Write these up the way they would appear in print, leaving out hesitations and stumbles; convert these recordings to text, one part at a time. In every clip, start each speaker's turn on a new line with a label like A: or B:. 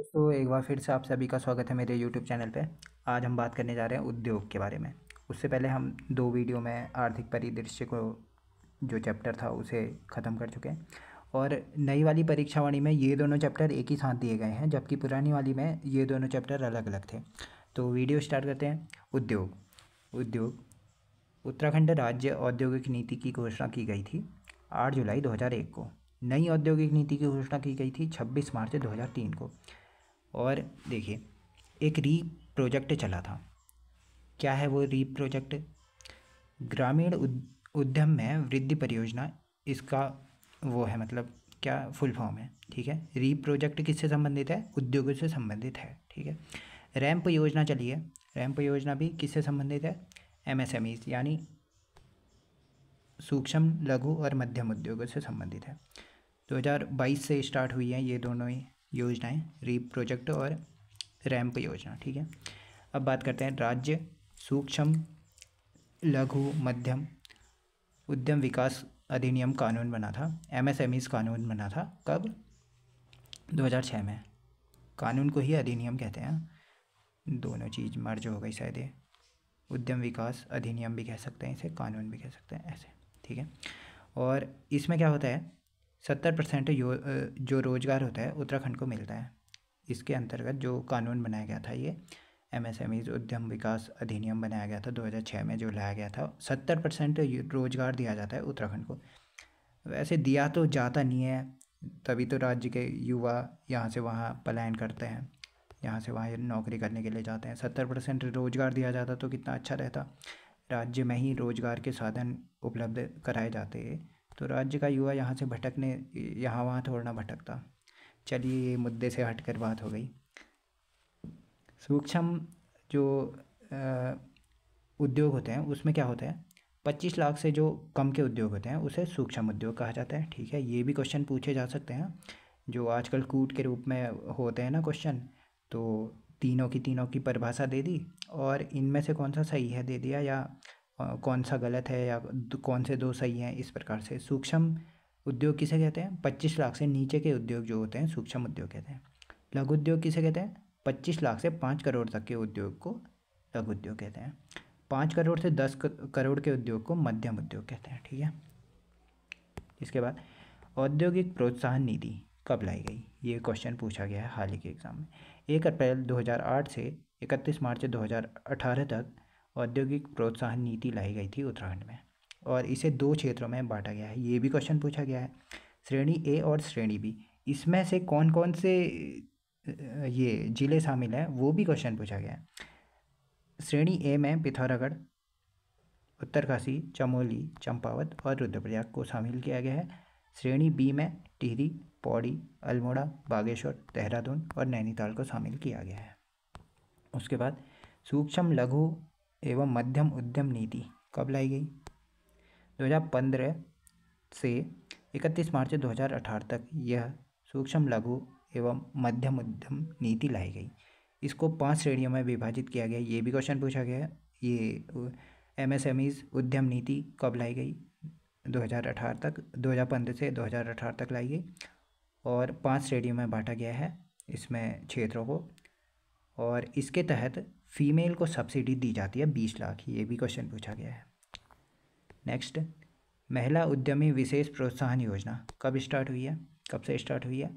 A: दोस्तों, एक बार फिर से आप सभी का स्वागत है मेरे यूट्यूब चैनल पे। आज हम बात करने जा रहे हैं उद्योग के बारे में। उससे पहले हम दो वीडियो में आर्थिक परिदृश्य को जो चैप्टर था उसे ख़त्म कर चुके हैं। और नई वाली परीक्षावाणी में ये दोनों चैप्टर एक ही साथ दिए गए हैं, जबकि पुरानी वाली में ये दोनों चैप्टर अलग अलग थे। तो वीडियो स्टार्ट करते हैं। उद्योग उत्तराखंड राज्य औद्योगिक नीति की घोषणा की गई थी 8 जुलाई 2001 को। नई औद्योगिक नीति की घोषणा की गई थी 26 मार्च 2003 को। और देखिए, एक रीप प्रोजेक्ट चला था। क्या है वो रीप प्रोजेक्ट? ग्रामीण उद्यम में वृद्धि परियोजना, इसका वो है, मतलब क्या फुल फॉर्म है। ठीक है, रीप प्रोजेक्ट किससे संबंधित है? उद्योगों से संबंधित है। ठीक है, रैंप योजना चली है। रैंप योजना भी किससे संबंधित है? एमएसएमईज यानी सूक्ष्म लघु और मध्यम उद्योगों से संबंधित है। 2022 से स्टार्ट हुई हैं ये दोनों ही योजनाएं, रीप प्रोजेक्ट और रैंप योजना। ठीक है, अब बात करते हैं राज्य सूक्ष्म लघु मध्यम उद्यम विकास अधिनियम कानून बना था। एमएसएमईज कानून बना था कब? 2006 में। कानून को ही अधिनियम कहते हैं। दोनों चीज़ मर्ज हो गई शायद। ये उद्यम विकास अधिनियम भी कह सकते हैं इसे, कानून भी कह सकते हैं, ऐसे। ठीक है, और इसमें क्या होता है, 70% जो रोज़गार होता है उत्तराखंड को मिलता है। इसके अंतर्गत जो कानून बनाया गया था, ये एमएसएमईज उद्यम विकास अधिनियम बनाया गया था 2006 में, जो लाया गया था। 70% रोज़गार दिया जाता है उत्तराखंड को। वैसे दिया तो जाता नहीं है, तभी तो राज्य के युवा यहाँ से वहाँ पलायन करते हैं, यहाँ से वहाँ नौकरी करने के लिए जाते हैं। 70% रोज़गार दिया जाता तो कितना अच्छा रहता। राज्य में ही रोज़गार के साधन उपलब्ध कराए जाते तो राज्य का युवा यहाँ से भटकने, यहाँ वहाँ थोड़ा ना भटकता। चलिए, ये मुद्दे से हटकर बात हो गई। सूक्ष्म जो उद्योग होते हैं उसमें क्या होता है, 25 लाख से जो कम के उद्योग होते हैं उसे सूक्ष्म उद्योग कहा जाता है। ठीक है, ये भी क्वेश्चन पूछे जा सकते हैं, जो आजकल कूट के रूप में होते हैं ना क्वेश्चन। तो तीनों की परिभाषा दे दी, और इनमें से कौन सा सही है दे दिया, या कौन सा गलत है, या कौन से दो सही हैं, इस प्रकार से। सूक्ष्म उद्योग किसे कहते हैं? 25 लाख से नीचे के उद्योग जो होते हैं सूक्ष्म उद्योग कहते हैं। लघु उद्योग किसे कहते हैं? 25 लाख से 5 करोड़ तक के उद्योग को लघु उद्योग कहते हैं। 5 करोड़ से 10 करोड़ के उद्योग को मध्यम उद्योग कहते हैं। ठीक है, इसके बाद औद्योगिक प्रोत्साहन नीति कब लाई गई? ये क्वेश्चन पूछा गया है हाल ही के एग्जाम में। 1 अप्रैल 2008 से 31 मार्च 2018 तक औद्योगिक प्रोत्साहन नीति लाई गई थी उत्तराखंड में, और इसे 2 क्षेत्रों में बांटा गया है। ये भी क्वेश्चन पूछा गया है, श्रेणी ए और श्रेणी बी। इसमें से कौन कौन से ये जिले शामिल हैं वो भी क्वेश्चन पूछा गया है। श्रेणी ए में पिथौरागढ़, उत्तरकाशी, चमोली, चंपावत और रुद्रप्रयाग को शामिल किया गया है। श्रेणी बी में टिहरी, पौड़ी, अल्मोड़ा, बागेश्वर, देहरादून और नैनीताल को शामिल किया गया है। उसके बाद सूक्ष्म लघु एवं मध्यम उद्यम नीति कब लाई गई? 2015 से 31 मार्च 2018 तक यह सूक्ष्म लघु एवं मध्यम उद्यम नीति लाई गई। इसको 5 श्रेणियों में विभाजित किया गया। ये भी क्वेश्चन पूछा गया है। ये एमएसएमईज उद्यम नीति कब लाई गई? 2018 तक, 2015 से 2018 तक लाई गई, और 5 श्रेणियों में बांटा गया है इसमें क्षेत्रों को। और इसके तहत फीमेल को सब्सिडी दी जाती है 20 लाख। ये भी क्वेश्चन पूछा गया है। नेक्स्ट, महिला उद्यमी विशेष प्रोत्साहन योजना कब स्टार्ट हुई है? कब से स्टार्ट हुई है?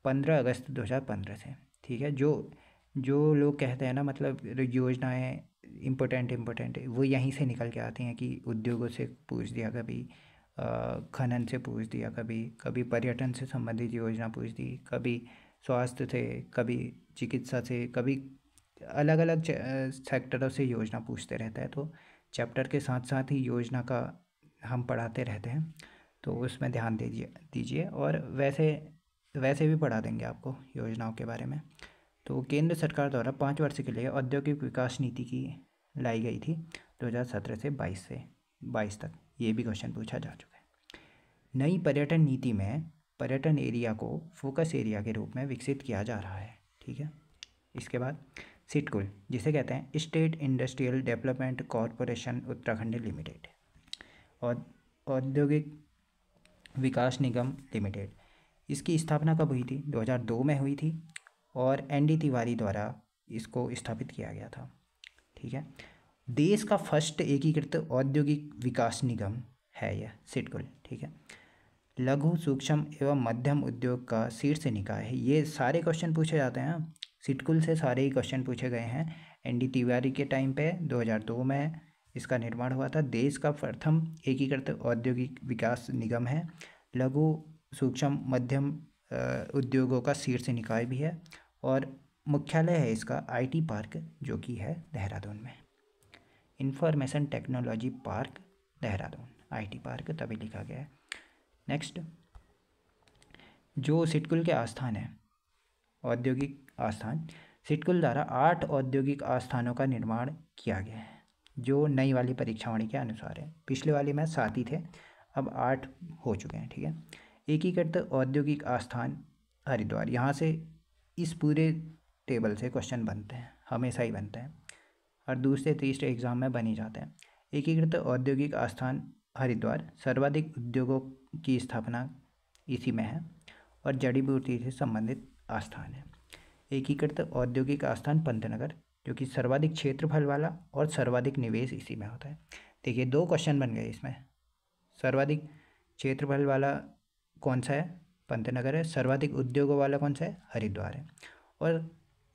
A: 15 अगस्त 2015 से। ठीक है, जो लोग कहते हैं ना, मतलब योजनाएं इम्पोर्टेंट वो यहीं से निकल के आती हैं कि उद्योगों से पूछ दिया, कभी खनन से पूछ दिया, कभी पर्यटन से संबंधित योजना पूछ दी, कभी स्वास्थ्य से, कभी चिकित्सा से, कभी अलग अलग सेक्टरों से योजना पूछते रहता है। तो चैप्टर के साथ साथ ही योजना का हम पढ़ाते रहते हैं, तो उसमें ध्यान दीजिए। और वैसे भी पढ़ा देंगे आपको योजनाओं के बारे में। तो केंद्र सरकार द्वारा 5 वर्ष के लिए औद्योगिक विकास नीति की लाई गई थी 2017 से 22 तक। ये भी क्वेश्चन पूछा जा चुका है। नई पर्यटन नीति में पर्यटन एरिया को फोकस एरिया के रूप में विकसित किया जा रहा है। ठीक है, इसके बाद सिटकुल, जिसे कहते हैं state industrial development corporation Uttarakhand limited, और औद्योगिक विकास निगम लिमिटेड। इसकी स्थापना कब हुई थी? 2002 में हुई थी, और ND तिवारी द्वारा इसको स्थापित किया गया था। ठीक है, देश का फर्स्ट एकीकृत औद्योगिक विकास निगम है यह सिडकुल। ठीक है, लघु सूक्ष्म एवं मध्यम उद्योग का शीर्ष निकाय है। ये सारे क्वेश्चन पूछे जाते हैं, सिडकुल से सारे ही क्वेश्चन पूछे गए हैं। ND तिवारी के टाइम पे 2002 में इसका निर्माण हुआ था। देश का प्रथम एकीकृत औद्योगिक विकास निगम है। लघु सूक्ष्म मध्यम उद्योगों का शीर्ष निकाय भी है और मुख्यालय है इसका IT पार्क, जो कि है देहरादून में। Information technology park Dehradun, IT park तभी लिखा गया है। नेक्स्ट, जो सिडकुल के आस्थान है, औद्योगिक आस्थान, सिडकुल द्वारा 8 औद्योगिक आस्थानों का निर्माण किया गया है, जो नई वाली परीक्षावाणी के अनुसार है। पिछले वाले में 7 ही थे, अब 8 हो चुके हैं। ठीक है, एकीकृत औद्योगिक आस्थान हरिद्वार, यहाँ से इस पूरे टेबल से क्वेश्चन बनते हैं, हमेशा ही बनते हैं और दूसरे तीसरे एग्जाम में बन ही जाते हैं। एकीकृत औद्योगिक आस्थान हरिद्वार, सर्वाधिक उद्योगों की स्थापना इसी में है और जड़ी बूटी से संबंधित आस्थान है। एकीकृत औद्योगिक आस्थान पंतनगर, जो कि सर्वाधिक क्षेत्रफल वाला और सर्वाधिक निवेश इसी में होता है। देखिए 2 क्वेश्चन बन गए इसमें। सर्वाधिक क्षेत्रफल वाला कौन सा है? पंतनगर है। सर्वाधिक उद्योगों वाला कौन सा है? हरिद्वार है। और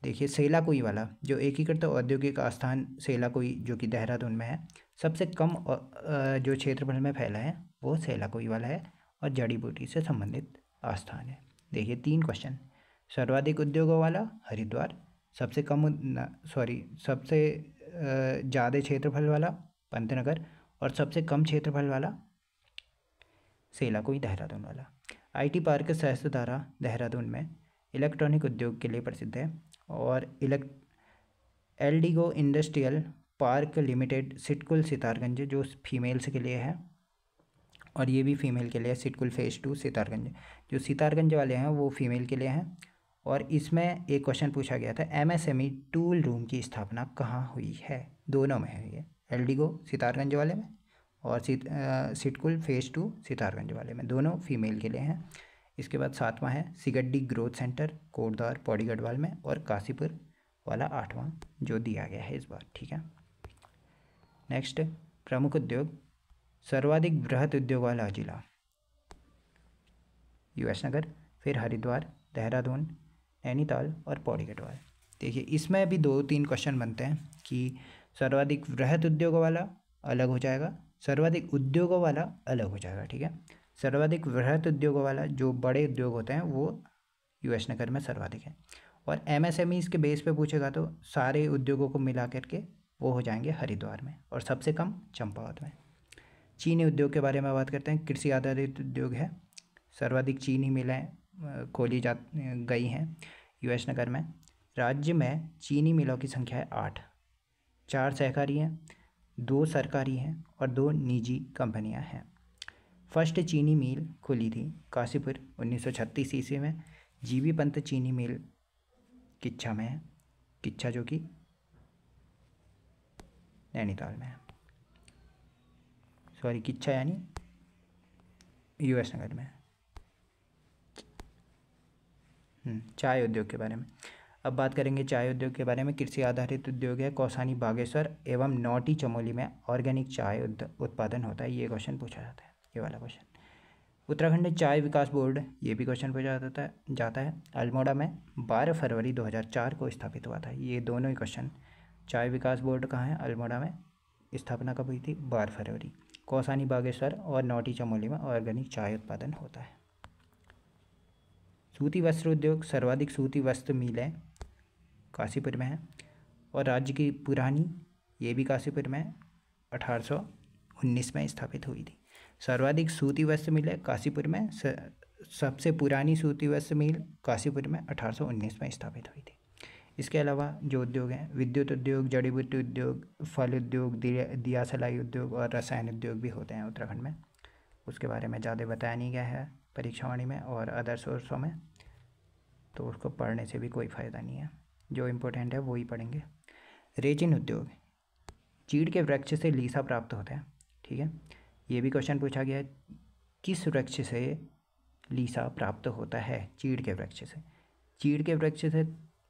A: देखिए सेलाकुई वाला, जो एकीकृत औद्योगिक आस्थान सेलाकुई, जो कि देहरादून में है, सबसे कम जो क्षेत्रफल में फैला है वो सेलाकुई वाला है और जड़ी बूटी से संबंधित आस्थान है। देखिए 3 क्वेश्चन, सर्वाधिक उद्योगों वाला हरिद्वार, सबसे ज़्यादा क्षेत्रफल वाला पंतनगर और सबसे कम क्षेत्रफल वाला सेलाकुई देहरादून वाला। IT पार्क सहस्त्रधारा देहरादून में इलेक्ट्रॉनिक उद्योग के लिए प्रसिद्ध है और Eldeco industrial park limited SIDCUL Sitarganj, जो फीमेल्स के लिए है और ये भी फीमेल के लिए, सिडकुल फेज 2 सितारगंज, जो सितारगंज वाले हैं वो फीमेल के लिए हैं। और इसमें एक क्वेश्चन पूछा गया था, MSME टूल रूम की स्थापना कहाँ हुई है? दोनों में है ये, एल्डिगो सितारगंज वाले में और सिडकुल फेज 2 सितारगंज वाले में, दोनों फीमेल के लिए हैं। इसके बाद 7वां है सिगड्डी ग्रोथ सेंटर कोटद्वार पौड़ी गढ़वाल में और काशीपुर वाला 8वां जो दिया गया है इस बार। ठीक है, नेक्स्ट, प्रमुख उद्योग, सर्वाधिक बृहत उद्योग वाला जिला US नगर, फिर हरिद्वार, देहरादून, नैनीताल और पौड़ी गढ़वाल। देखिए इसमें भी 2-3 क्वेश्चन बनते हैं कि सर्वाधिक बृहत उद्योगों वाला अलग हो जाएगा, सर्वाधिक उद्योगों वाला अलग हो जाएगा। ठीक है, सर्वाधिक बृहत उद्योगों वाला, जो बड़े उद्योग होते हैं, वो US नगर में सर्वाधिक है और MSME इसके बेस पे पूछेगा तो सारे उद्योगों को मिला करके वो हो जाएंगे हरिद्वार में और सबसे कम चंपावत में। चीनी उद्योग के बारे में बात करते हैं, कृषि आधारित उद्योग है, सर्वाधिक चीनी मिलें खोली गई हैं US नगर में। राज्य में चीनी मिलों की संख्या है 8, 4 सहकारी हैं, 2 सरकारी हैं और 2 निजी कंपनियां हैं। फर्स्ट चीनी मिल खुली थी काशीपुर 1936 ईस्वी में। GV पंत चीनी मिल किच्छा में है, किच्छा जो कि नैनीताल में है, सॉरी किच्छा यानी US नगर में। चाय उद्योग के बारे में अब बात करेंगे। चाय उद्योग के बारे में, कृषि आधारित उद्योग है, कौसानी बागेश्वर एवं नौटी चमोली में ऑर्गेनिक चाय उत्पादन होता है। ये क्वेश्चन पूछा जाता है, ये वाला क्वेश्चन। उत्तराखंड चाय विकास बोर्ड, ये भी क्वेश्चन पूछा जाता है। अल्मोड़ा में 12 फरवरी 2004 को स्थापित हुआ था। ये दोनों ही क्वेश्चन, चाय विकास बोर्ड कहाँ है? अल्मोड़ा में। स्थापना कब हुई थी? 12 फरवरी। कौसानी बागेश्वर और नौटी चमोली में ऑर्गेनिक चाय उत्पादन होता है। सूती वस्त्र उद्योग, सर्वाधिक सूती वस्त्र मिलें काशीपुर में है और राज्य की पुरानी, ये भी काशीपुर में 1819 में स्थापित हुई थी। सर्वाधिक सूती वस्त्र मिलें काशीपुर में, सबसे पुरानी सूती वस्त्र मिल काशीपुर में 1819 में स्थापित हुई थी। इसके अलावा जो उद्योग हैं, विद्युत उद्योग, जड़ी बूटी उद्योग, फल उद्योग, दिया सलाई उद्योग और रसायन उद्योग भी होते हैं उत्तराखंड में। उसके बारे में ज़्यादा बताया नहीं गया है परीक्षावाणी में और अदर सोर्सों में, तो उसको पढ़ने से भी कोई फ़ायदा नहीं है। जो इम्पोर्टेंट है वो ही पढ़ेंगे। रेजिन उद्योग, चीड़ के वृक्ष से लीसा प्राप्त होता है। ठीक है, ये भी क्वेश्चन पूछा गया है, किस वृक्ष से लीसा प्राप्त होता है? चीड़ के वृक्ष से। चीड़ के वृक्ष से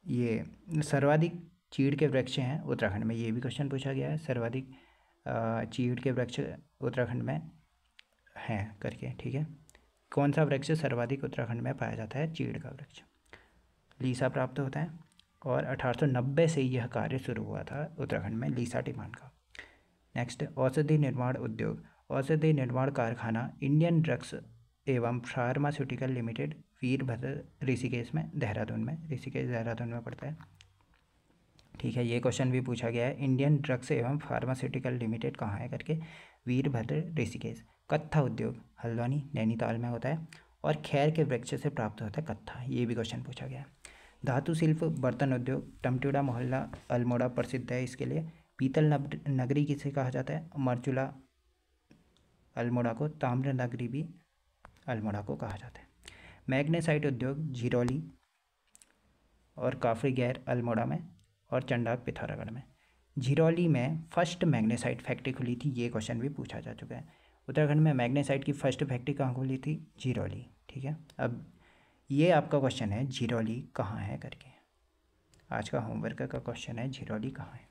A: ये सर्वाधिक चीड़ के वृक्ष हैं उत्तराखंड में, ये भी क्वेश्चन पूछा गया है। सर्वाधिक चीड़ के वृक्ष उत्तराखंड में हैं करके, ठीक है। कौन सा वृक्ष सर्वाधिक उत्तराखंड में पाया जाता है? चीड़ का वृक्ष। लीसा प्राप्त होता है और 1890 से यह कार्य शुरू हुआ था उत्तराखंड में, लीसा टिमान का। नेक्स्ट, औषधि निर्माण उद्योग। औषधि निर्माण कारखाना इंडियन ड्रग्स एवं फार्मास्यूटिकल लिमिटेड, वीरभद्र, ऋषिकेश में, देहरादून में। ऋषिकेश देहरादून में पड़ता है, ठीक है। ये क्वेश्चन भी पूछा गया है, इंडियन ड्रग्स एवं फार्मास्यूटिकल लिमिटेड कहाँ है करके, वीरभद्र, ऋषिकेश। कत्था उद्योग हल्द्वानी, नैनीताल में होता है और खैर के वृक्ष से प्राप्त होता है कत्था, ये भी क्वेश्चन पूछा गया है। धातु शिल्प बर्तन उद्योग, टमट्योड़ा मोहल्ला अल्मोड़ा प्रसिद्ध है इसके लिए। पीतल नगरी किसे कहा जाता है? मरचुला अल्मोड़ा को। ताम्र नगरी भी अल्मोड़ा को कहा जाता है। मैग्नेसाइट उद्योग झिरौली और काफरी गैर अल्मोड़ा में और चंडाक पिथौरागढ़ में। झिरौली में फर्स्ट मैग्नेसाइट फैक्ट्री खुली थी, ये क्वेश्चन भी पूछा जा चुका है। उत्तराखंड में मैग्नेसाइट की फर्स्ट फैक्ट्री कहाँ खुली थी? झिरौली, ठीक है। अब ये आपका क्वेश्चन है झिरौली कहाँ है करके, आज का होमवर्क का क्वेश्चन है झिरौली कहाँ है।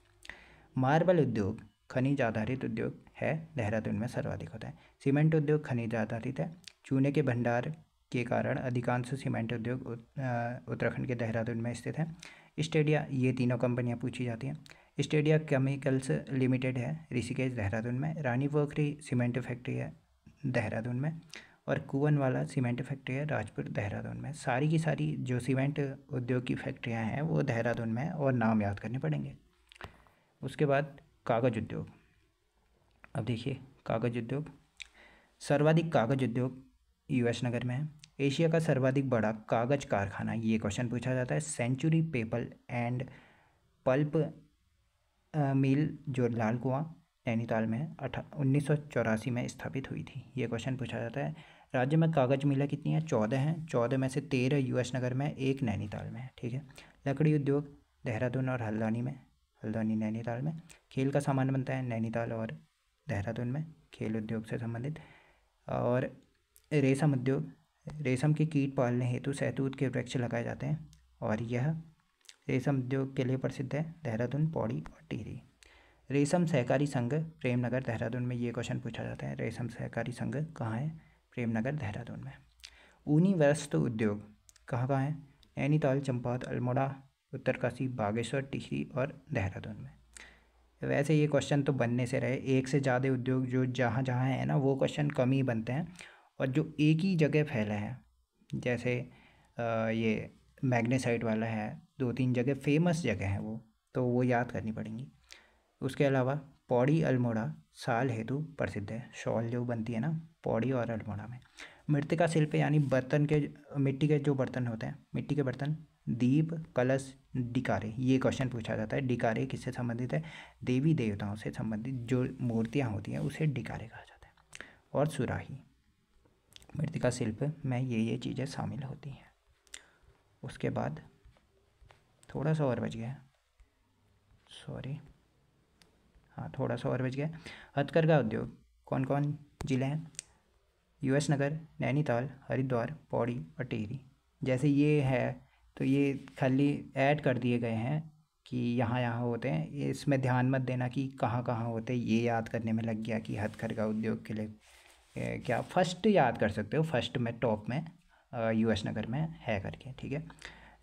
A: मार्बल उद्योग खनिज आधारित उद्योग है, देहरादून में सर्वाधिक होता है। सीमेंट उद्योग खनिज आधारित है। चूने के भंडार के कारण अधिकांश सीमेंट उद्योग उत्तराखंड के देहरादून में स्थित है। स्टेडिया, ये तीनों कंपनियां पूछी जाती हैं। स्टेडिया केमिकल्स लिमिटेड है, ऋषिकेश देहरादून में। रानी पोखरी सीमेंट फैक्ट्री है, देहरादून में। और कुवनवाला सीमेंट फैक्ट्री है, राजपुर, देहरादून में। सारी की सारी जो सीमेंट उद्योग की फैक्ट्रियाँ हैं वो देहरादून में, और नाम याद करने पड़ेंगे। उसके बाद कागज़ उद्योग। अब देखिए कागज़ उद्योग, सर्वाधिक कागज़ उद्योग यूएस नगर में है। एशिया का सर्वाधिक बड़ा कागज़ कारखाना, ये क्वेश्चन पूछा जाता है। Century paper and pulp mill जो लाल कुआं नैनीताल में 1984 में स्थापित हुई थी, ये क्वेश्चन पूछा जाता है। राज्य में कागज़ मिलें कितनी हैं? 14 हैं। 14 में से 13 यूएस नगर में, 1 नैनीताल में, ठीक है। लकड़ी उद्योग देहरादून और हल्द्वानी में, हल्द्वानी नैनीताल में। खेल का सामान बनता है नैनीताल और देहरादून में, खेल उद्योग से संबंधित। और रेशम उद्योग, रेशम के कीट पालने हेतु शहतूत के वृक्ष लगाए जाते हैं और यह रेशम उद्योग के लिए प्रसिद्ध है, देहरादून, पौड़ी और टिहरी। रेशम सहकारी संघ प्रेमनगर देहरादून में, ये क्वेश्चन पूछा जाता है। रेशम सहकारी संघ कहाँ है? प्रेमनगर देहरादून में। ऊनी वस्त्र उद्योग कहाँ कहाँ है? नैनीताल, चंपावत, अल्मोड़ा, उत्तरकाशी, बागेश्वर, टिहरी और देहरादून में। वैसे ये क्वेश्चन तो बनने से रहे, एक से ज़्यादा उद्योग जो जहाँ जहाँ है ना वो क्वेश्चन कम ही बनते हैं, और जो एक ही जगह फैले हैं जैसे ये मैग्नेसाइट वाला है, 2-3 जगह फेमस जगह हैं वो याद करनी पड़ेंगी। उसके अलावा पौड़ी अल्मोड़ा साल हेतु प्रसिद्ध है, शॉल जो बनती है ना पौड़ी और अल्मोड़ा में। मृतिका शिल्प यानी बर्तन के, मिट्टी के जो बर्तन होते हैं, मिट्टी के बर्तन, दीप, कलश, डिकारे, ये क्वेश्चन पूछा जाता है। डिकारे किससे संबंधित है? देवी देवताओं से संबंधित जो मूर्तियाँ होती हैं उसे डिकारे कहा जाता है। और सुराही, मृतिका शिल्प में ये चीज़ें शामिल होती हैं। उसके बाद थोड़ा सा और बच गया, सॉरी, हाँ थोड़ा सा और बच गया। हथकरघा उद्योग कौन कौन जिले हैं? यूएस नगर, नैनीताल, हरिद्वार, पौड़ी और टिहरी। जैसे ये है तो ये खाली ऐड कर दिए गए हैं कि यहाँ यहाँ होते हैं, इसमें ध्यान मत देना कि कहाँ कहाँ होते हैं, ये याद करने में लग गया कि हथकरघा उद्योग के लिए क्या फर्स्ट याद कर सकते हो, फर्स्ट में टॉप में यूएस नगर में है करके, ठीक है।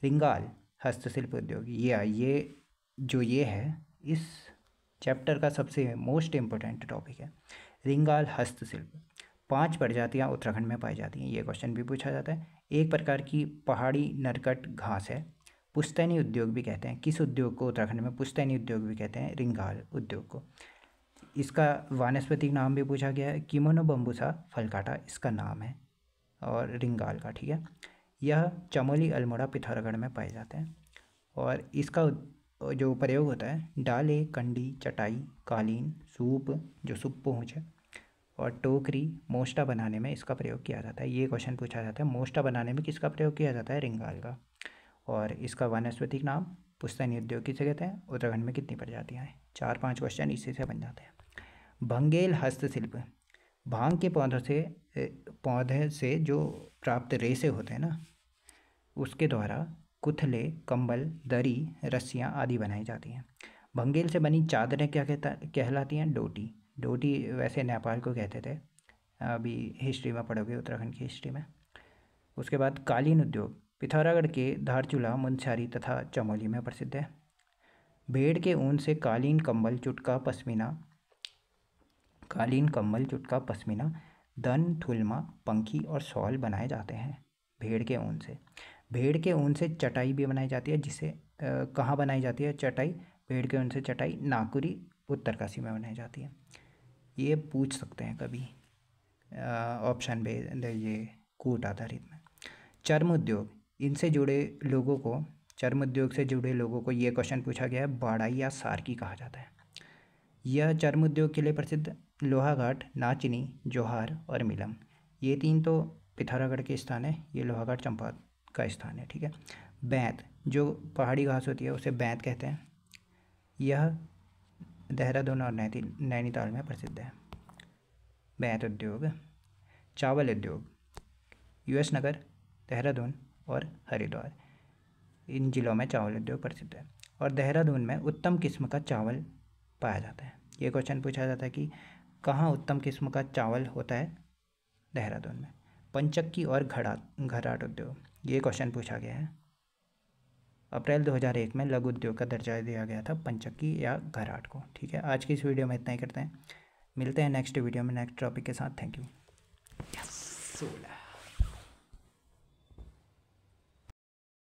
A: रिंगाल हस्तशिल्प उद्योग, ये है इस चैप्टर का सबसे मोस्ट इम्पोर्टेंट टॉपिक है। रिंगाल हस्तशिल्प 5 प्रजातियाँ उत्तराखंड में पाई जाती हैं, ये क्वेश्चन भी पूछा जाता है। एक प्रकार की पहाड़ी नरकट घास है। पुश्तैनी उद्योग भी कहते हैं, किस उद्योग को उत्तराखंड में पुश्तैनी उद्योग भी कहते हैं? रिंगाल उद्योग को। इसका वानस्पतिक नाम भी पूछा गया है, किमोनो बम्बूसा फलकाटा इसका नाम है, और रिंगाल का, ठीक है। यह चमोली, अल्मोड़ा, पिथौरागढ़ में पाए जाते हैं और इसका जो प्रयोग होता है डाले, कंडी, चटाई, कालीन, सूप जो सूप पहुँच है, और टोकरी, मोस्टा बनाने में इसका प्रयोग किया जाता है। ये क्वेश्चन पूछा जाता है, मोस्टा बनाने में किसका प्रयोग किया जाता है? रिंगाल का। और इसका वानस्पतिक नाम पुश्तैनी उद्योग किसे कहते हैं? उत्तराखंड में कितनी प्रजातियाँ हैं? 4-5 क्वेश्चन इसी से बन जाते हैं। भंगेल हस्तशिल्प, भांग के पौधे से जो प्राप्त रेशे होते हैं ना उसके द्वारा कुथले, कंबल, दरी, रस्सियाँ आदि बनाई जाती हैं। भंगेल से बनी चादरें क्या कहलाती हैं? डोटी। डोटी वैसे नेपाल को कहते थे, अभी हिस्ट्री में पढ़ोगे, उत्तराखंड की हिस्ट्री में। उसके बाद कालीन उद्योग पिथौरागढ़ के धारचूला, मुंशियारी तथा चमोली में प्रसिद्ध है। भेड़ के ऊन से कालीन, कंबल, चुटका, पश्मीना, दन, थुलमा, पंखी और शॉल बनाए जाते हैं भेड़ के ऊन से। भेड़ के ऊन से चटाई भी बनाई जाती है, जिसे कहाँ बनाई जाती है चटाई? भेड़ के ऊन से चटाई नाकुरी, उत्तरकाशी में बनाई जाती है। ये पूछ सकते हैं कभी ऑप्शन ये कूट आधारित में। चर्म उद्योग से जुड़े लोगों को ये क्वेश्चन पूछा गया है, बाड़ाई या सारकी कहा जाता है। यह चर्म उद्योग के लिए प्रसिद्ध लोहाघाट, नाचनी, जोहार और मिलम, ये 3 तो पिथौरागढ़ के स्थान है। ये लोहाघाट चंपा का स्थान है, ठीक है। बैंत, जो पहाड़ी घास होती है उसे बैंत कहते हैं। यह देहरादून और नैनीताल में प्रसिद्ध है, बैंत उद्योग। चावल उद्योग US नगर, देहरादून और हरिद्वार, इन जिलों में चावल उद्योग प्रसिद्ध है। और देहरादून में उत्तम किस्म का चावल पाया जाता है। ये क्वेश्चन पूछा जाता है कि कहाँ उत्तम किस्म का चावल होता है? देहरादून में। पंचक्की और घराट उद्योग, ये क्वेश्चन पूछा गया है। अप्रैल 2001 में लघु उद्योग का दर्जा दिया गया था पंचक्की या घराट को, ठीक है। आज की इस वीडियो में इतना ही करते हैं, मिलते हैं नेक्स्ट वीडियो में नेक्स्ट टॉपिक के साथ। Thank you. 16